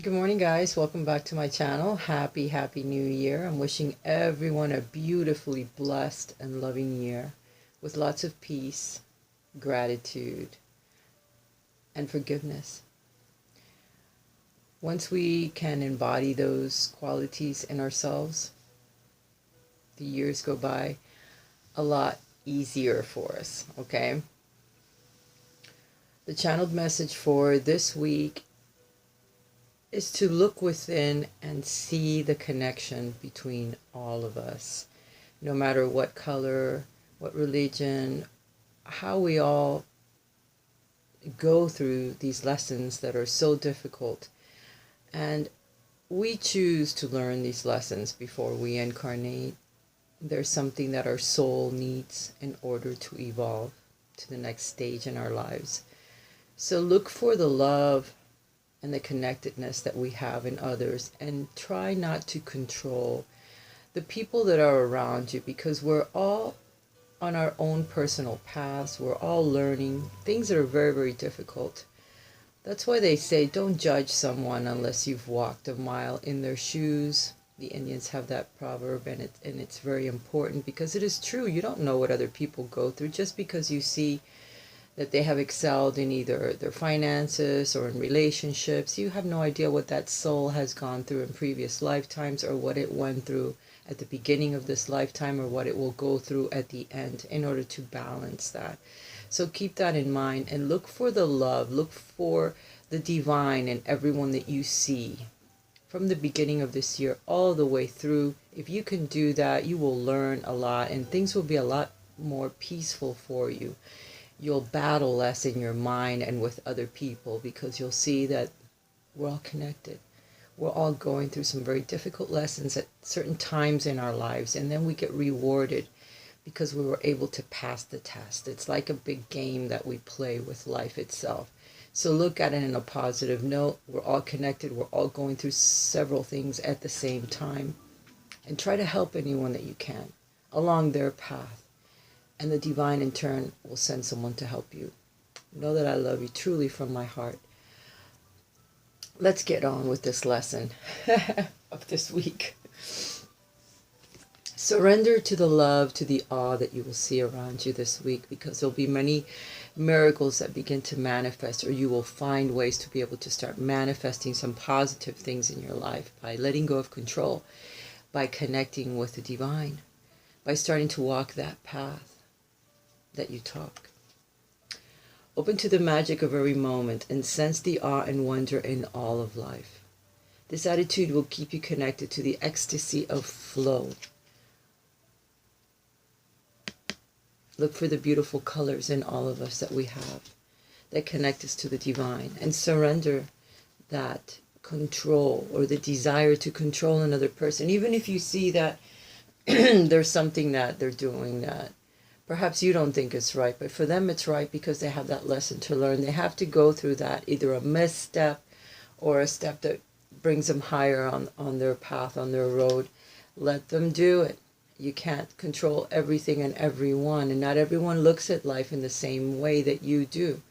Good morning, guys. Welcome back to my channel. Happy New Year. I'm wishing everyone a beautifully blessed and loving year with lots of peace, gratitude, and forgiveness. Once we can embody those qualities in ourselves, the years go by a lot easier for us, okay? The channeled message for this week is to look within and see the connection between all of us, no matter what color, what religion, how we all go through these lessons that are so difficult. And we choose to learn these lessons before we incarnate. There's something that our soul needs in order to evolve to the next stage in our lives. So look for the love and the connectedness that we have in others, and try not to control the people that are around you, because we're all on our own personal paths. We're all learning things that are very difficult. That's why they say don't judge someone unless you've walked a mile in their shoes. The Indians have that proverb, and it's very important because it is true. You don't know what other people go through. Just because you see that they have excelled in either their finances or in relationships, you have no idea what that soul has gone through in previous lifetimes, or what it went through at the beginning of this lifetime, or what it will go through at the end, in order to balance that. So keep that in mind and look for the love, look for the divine in everyone that you see from the beginning of this year all the way through. If you can do that, you will learn a lot, and things will be a lot more peaceful for you. You'll battle less in your mind and with other people, because you'll see that we're all connected. We're all going through some very difficult lessons at certain times in our lives, and then we get rewarded because we were able to pass the test. It's like a big game that we play with life itself. So look at it in a positive note. We're all connected. We're all going through several things at the same time, and try to help anyone that you can along their path. And the divine in turn will send someone to help you. Know that I love you truly from my heart. Let's get on with this lesson of this week. Surrender to the love, to the awe that you will see around you this week, because there'll be many miracles that begin to manifest, or you will find ways to be able to start manifesting some positive things in your life by letting go of control, by connecting with the divine, by starting to walk that path that you talk. Open to the magic of every moment and sense the awe and wonder in all of life. This attitude will keep you connected to the ecstasy of flow. Look for the beautiful colors in all of us that we have that connect us to the divine, and surrender that control or the desire to control another person. Even if you see that there's something that they're doing that perhaps you don't think it's right, but for them it's right because they have that lesson to learn. They have to go through that, either a misstep or a step that brings them higher on their path, on their road. Let them do it. You can't control everything and everyone, and not everyone looks at life in the same way that you do.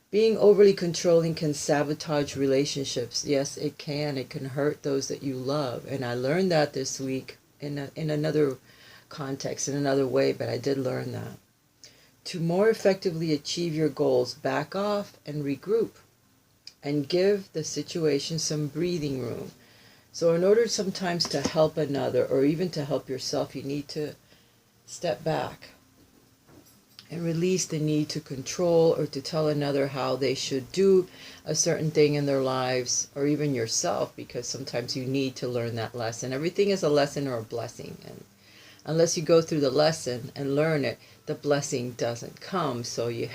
Being overly controlling can sabotage relationships. Yes, it can. It can hurt those that you love. And I learned that this week in another context, in another way, but I did learn that. To more effectively achieve your goals, back off and regroup and give the situation some breathing room. So in order sometimes to help another, or even to help yourself, you need to step back and release the need to control or to tell another how they should do a certain thing in their lives, or even yourself, because sometimes you need to learn that lesson. Everything is a lesson or a blessing, and unless you go through the lesson and learn it, the blessing doesn't come. So you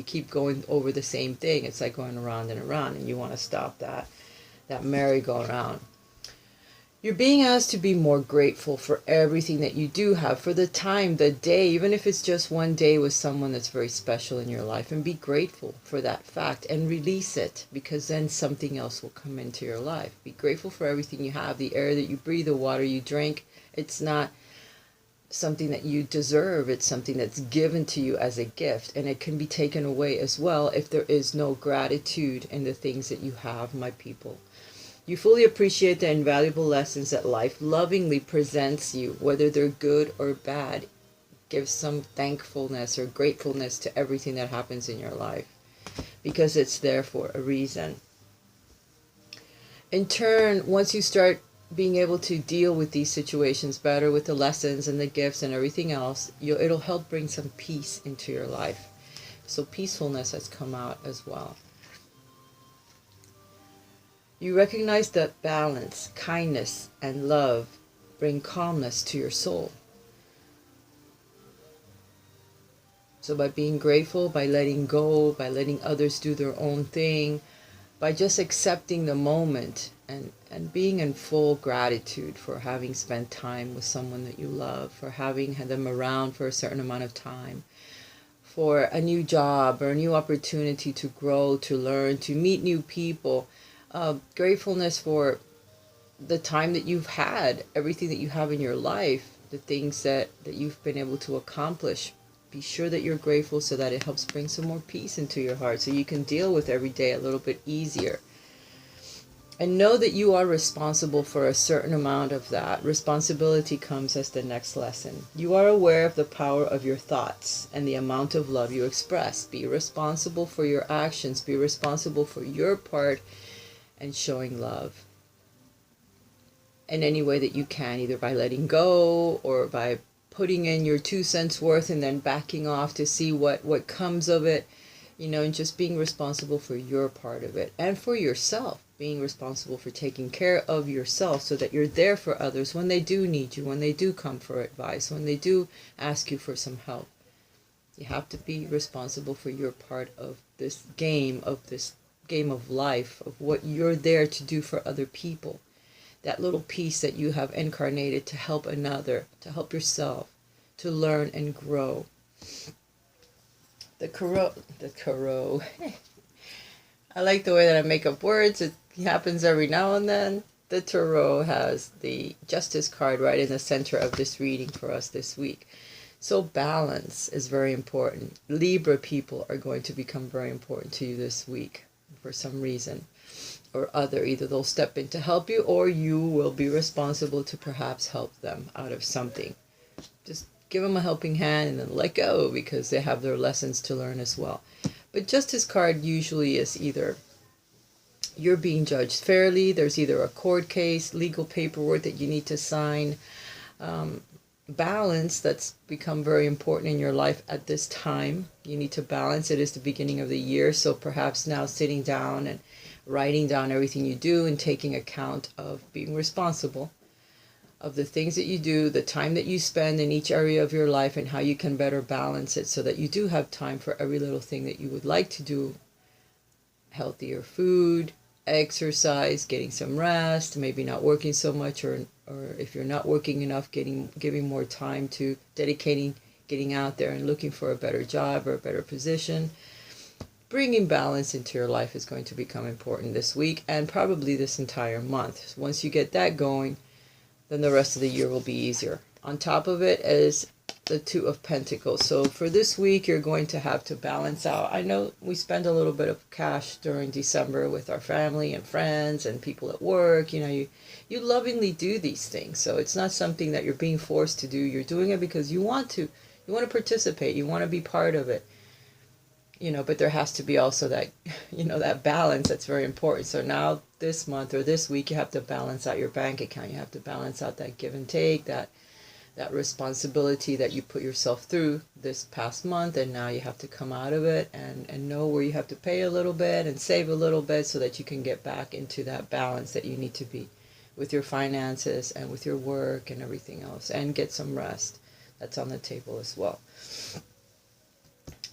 keep going over the same thing. It's like going around and around, and you want to stop that merry-go-round. You're being asked to be more grateful for everything that you do have, for the time, the day, even if it's just one day with someone that's very special in your life, and be grateful for that fact and release it, because then something else will come into your life. Be grateful for everything you have, the air that you breathe, the water you drink. It's not something that you deserve. It's something that's given to you as a gift, and it can be taken away as well if there is no gratitude in the things that you have, my people. You fully appreciate the invaluable lessons that life lovingly presents you, whether they're good or bad. Give some thankfulness or gratefulness to everything that happens in your life, because it's there for a reason. In turn, once you start being able to deal with these situations better, with the lessons and the gifts and everything else, it'll help bring some peace into your life. So peacefulness has come out as well. You recognize that balance, kindness, and love bring calmness to your soul. So by being grateful, by letting go, by letting others do their own thing, by just accepting the moment and being in full gratitude for having spent time with someone that you love, for having had them around for a certain amount of time, for a new job or a new opportunity to grow, to learn, to meet new people. Gratefulness for the time that you've had, everything that you have in your life, the things that you've been able to accomplish. Be sure that you're grateful so that it helps bring some more peace into your heart, so you can deal with every day a little bit easier. And know that you are responsible for a certain amount of that. Responsibility comes as the next lesson. You are aware of the power of your thoughts and the amount of love you express. Be responsible for your actions. Be responsible for your part and showing love in any way that you can, either by letting go or by putting in your 2 cents worth and then backing off to see what comes of it, and just being responsible for your part of it and for yourself, being responsible for taking care of yourself so that you're there for others when they do need you, when they do come for advice, when they do ask you for some help. You have to be responsible for your part of this game of life, of what you're there to do for other people. That little piece that you have incarnated to help another, to help yourself, to learn and grow. The Caro. I like the way that I make up words. It happens every now and then. The Tarot has the Justice card right in the center of this reading for us this week. So balance is very important. Libra people are going to become very important to you this week for some reason or other. Either they'll step in to help you, or you will be responsible to perhaps help them out of something. Just give them a helping hand and then let go, because they have their lessons to learn as well. But Justice card usually is either you're being judged fairly, there's either a court case, legal paperwork that you need to sign. Balance, that's become very important in your life at this time. You need to balance. It is the beginning of the year, so perhaps now sitting down and writing down everything you do and taking account of being responsible of the things that you do, the time that you spend in each area of your life, and how you can better balance it so that you do have time for every little thing that you would like to do. Healthier food, exercise, getting some rest, maybe not working so much, or if you're not working enough, giving more time to dedicating, getting out there and looking for a better job or a better position. Bringing balance into your life is going to become important this week and probably this entire month. Once you get that going, then the rest of the year will be easier. On top of it is the Two of Pentacles. So for this week, you're going to have to balance out. I know we spend a little bit of cash during December with our family and friends and people at work. You lovingly do these things. So it's not something that you're being forced to do. You're doing it because you want to. You want to participate. You want to be part of it. But there has to be also that, that balance that's very important. So now this month or this week, you have to balance out your bank account. You have to balance out that give and take, that responsibility that you put yourself through this past month, and now you have to come out of it and know where you have to pay a little bit and save a little bit so that you can get back into that balance that you need to be with your finances and with your work and everything else, and get some rest. That's on the table as well.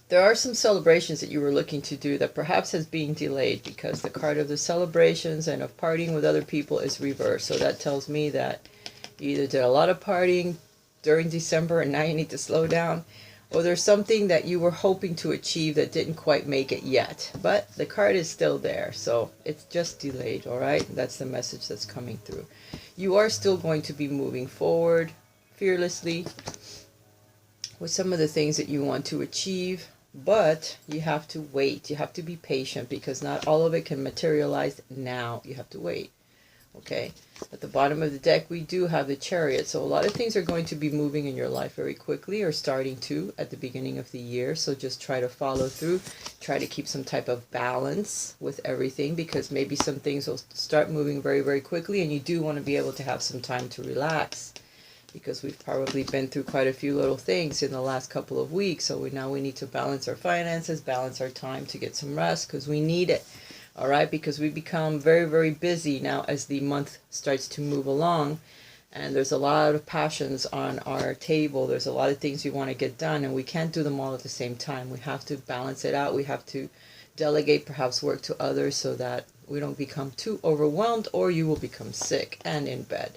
There are some celebrations that you were looking to do that perhaps has been delayed, because the card of the celebrations and of partying with other people is reversed. So that tells me that you either did a lot of partying during December and now you need to slow down, or there's something that you were hoping to achieve that didn't quite make it yet. But the card is still there, so it's just delayed, all right? That's the message that's coming through. You are still going to be moving forward fearlessly with some of the things that you want to achieve, but you have to wait. You have to be patient because not all of it can materialize now. You have to wait. Okay, at the bottom of the deck we do have the Chariot, so a lot of things are going to be moving in your life very quickly, or starting to at the beginning of the year. So just try to follow through, try to keep some type of balance with everything, because maybe some things will start moving very, very quickly, and you do want to be able to have some time to relax, because we've probably been through quite a few little things in the last couple of weeks. So now we need to balance our finances, balance our time to get some rest, because we need it. All right, because we become very, very busy now as the month starts to move along, and there's a lot of passions on our table. There's a lot of things we want to get done, and we can't do them all at the same time. We have to balance it out. We have to delegate perhaps work to others so that we don't become too overwhelmed, or you will become sick and in bed.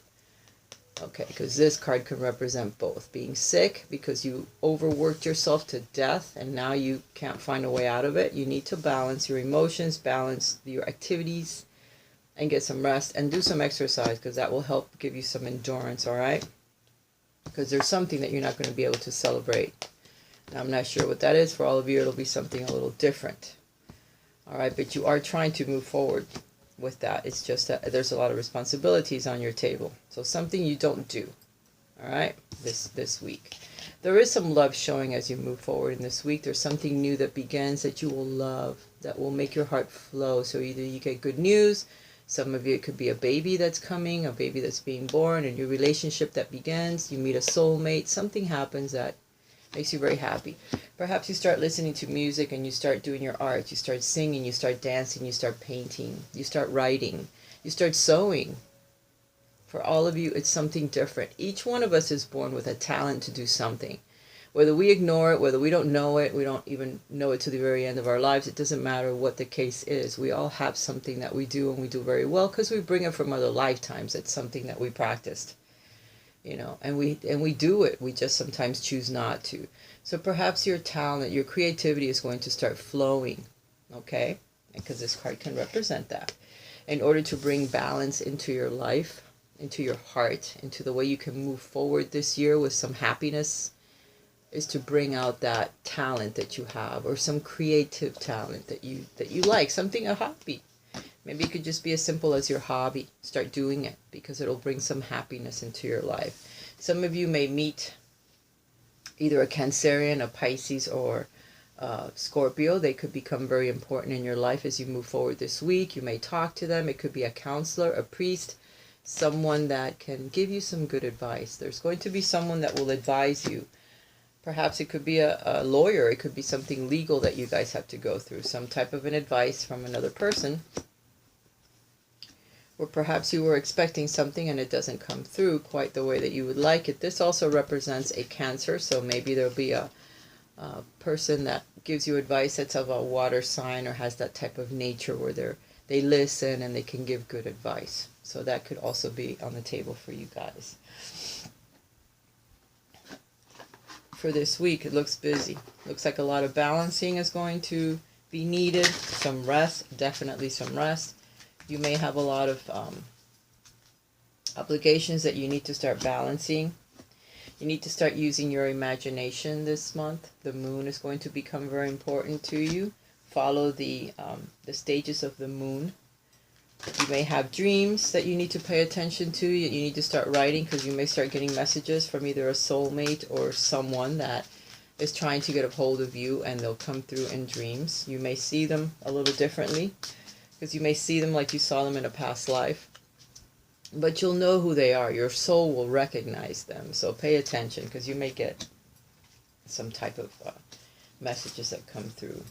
Okay, because this card can represent both. Being sick because you overworked yourself to death and now you can't find a way out of it. You need to balance your emotions, balance your activities, and get some rest and do some exercise, because that will help give you some endurance, all right? Because there's something that you're not going to be able to celebrate. Now, I'm not sure what that is. For all of you, it'll be something a little different. All right, but you are trying to move forward with that. It's just that there's a lot of responsibilities on your table, so something you don't do, all right, this week. There is some love showing as you move forward in this week. There's something new that begins that you will love, that will make your heart flow. So either you get good news, some of you, it could be a baby that's coming, a baby that's being born, a new relationship that begins, you meet a soulmate, something happens that makes you very happy. Perhaps you start listening to music and you start doing your art. You start singing, you start dancing, you start painting, you start writing, you start sewing. For all of you, it's something different. Each one of us is born with a talent to do something. Whether we ignore it, whether we don't know it, we don't even know it to the very end of our lives, it doesn't matter what the case is. We all have something that we do, and we do very well because we bring it from other lifetimes. It's something that we practiced. And we do it. We just sometimes choose not to. So perhaps your talent, your creativity is going to start flowing, okay? Because this card can represent that. In order to bring balance into your life, into your heart, into the way you can move forward this year with some happiness, is to bring out that talent that you have, or some creative talent that you like, something, a hobby. Maybe it could just be as simple as your hobby. Start doing it, because it'll bring some happiness into your life. Some of you may meet either a Cancerian, a Pisces, or Scorpio. They could become very important in your life as you move forward this week. You may talk to them. It could be a counselor, a priest, someone that can give you some good advice. There's going to be someone that will advise you. Perhaps it could be a lawyer. It could be something legal that you guys have to go through. Some type of an advice from another person. Or perhaps you were expecting something and it doesn't come through quite the way that you would like it. This also represents a Cancer, so maybe there'll be a person that gives you advice that's of a water sign or has that type of nature where they listen and they can give good advice. So that could also be on the table for you guys. For this week, it looks busy. Looks like a lot of balancing is going to be needed. Some rest, definitely some rest. You may have a lot of obligations that you need to start balancing. You need to start using your imagination this month. The moon is going to become very important to you. Follow the stages of the moon. You may have dreams that you need to pay attention to. You need to start writing, because you may start getting messages from either a soulmate or someone that is trying to get a hold of you, and they'll come through in dreams. You may see them a little differently, because you may see them like you saw them in a past life. But you'll know who they are. Your soul will recognize them. So pay attention, because you may get some type of messages that come through.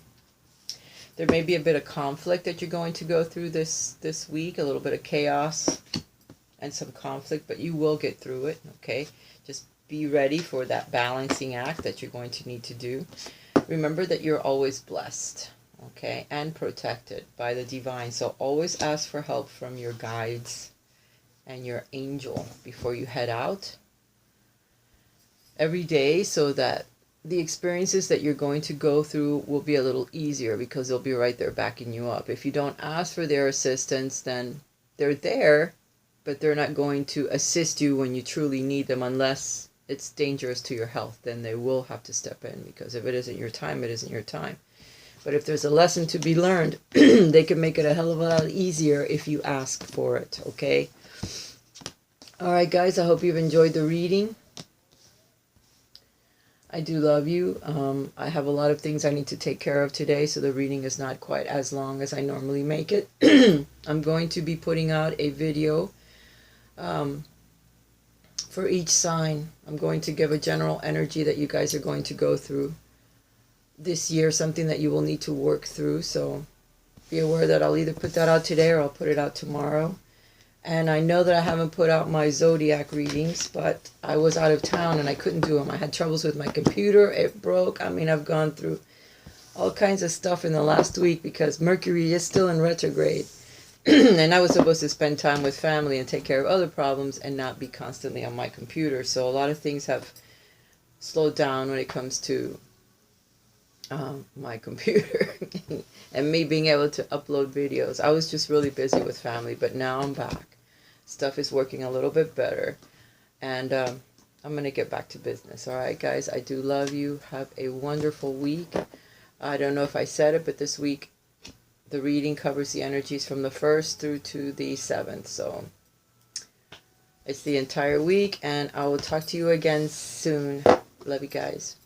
There may be a bit of conflict that you're going to go through this week. A little bit of chaos and some conflict, but you will get through it, okay? Just be ready for that balancing act that you're going to need to do. Remember that you're always blessed, okay, and protected by the divine. So always ask for help from your guides and your angel before you head out every day, so that the experiences that you're going to go through will be a little easier, because they'll be right there backing you up. If you don't ask for their assistance, then they're there, but they're not going to assist you when you truly need them, unless it's dangerous to your health, then they will have to step in, because if it isn't your time, it isn't your time. But if there's a lesson to be learned, they can make it a hell of a lot easier if you ask for it, okay? All right, guys, I hope you've enjoyed the reading. I do love you. I have a lot of things I need to take care of today, so the reading is not quite as long as I normally make it. I'm going to be putting out a video for each sign. I'm going to give a general energy that you guys are going to go through this year, something that you will need to work through. So be aware that I'll either put that out today or I'll put it out tomorrow. And I know that I haven't put out my zodiac readings, but I was out of town and I couldn't do them. I had troubles with my computer. It broke. I mean, I've gone through all kinds of stuff in the last week because Mercury is still in retrograde. And I was supposed to spend time with family and take care of other problems and not be constantly on my computer. So a lot of things have slowed down when it comes to my computer and me being able to upload videos. I was just really busy with family, but now I'm back. Stuff is working a little bit better, and I'm going to get back to business. All right, guys, I do love you. Have a wonderful week. I don't know if I said it, but this week the reading covers the energies from the 1st through to the 7th. So it's the entire week, and I will talk to you again soon. Love you guys.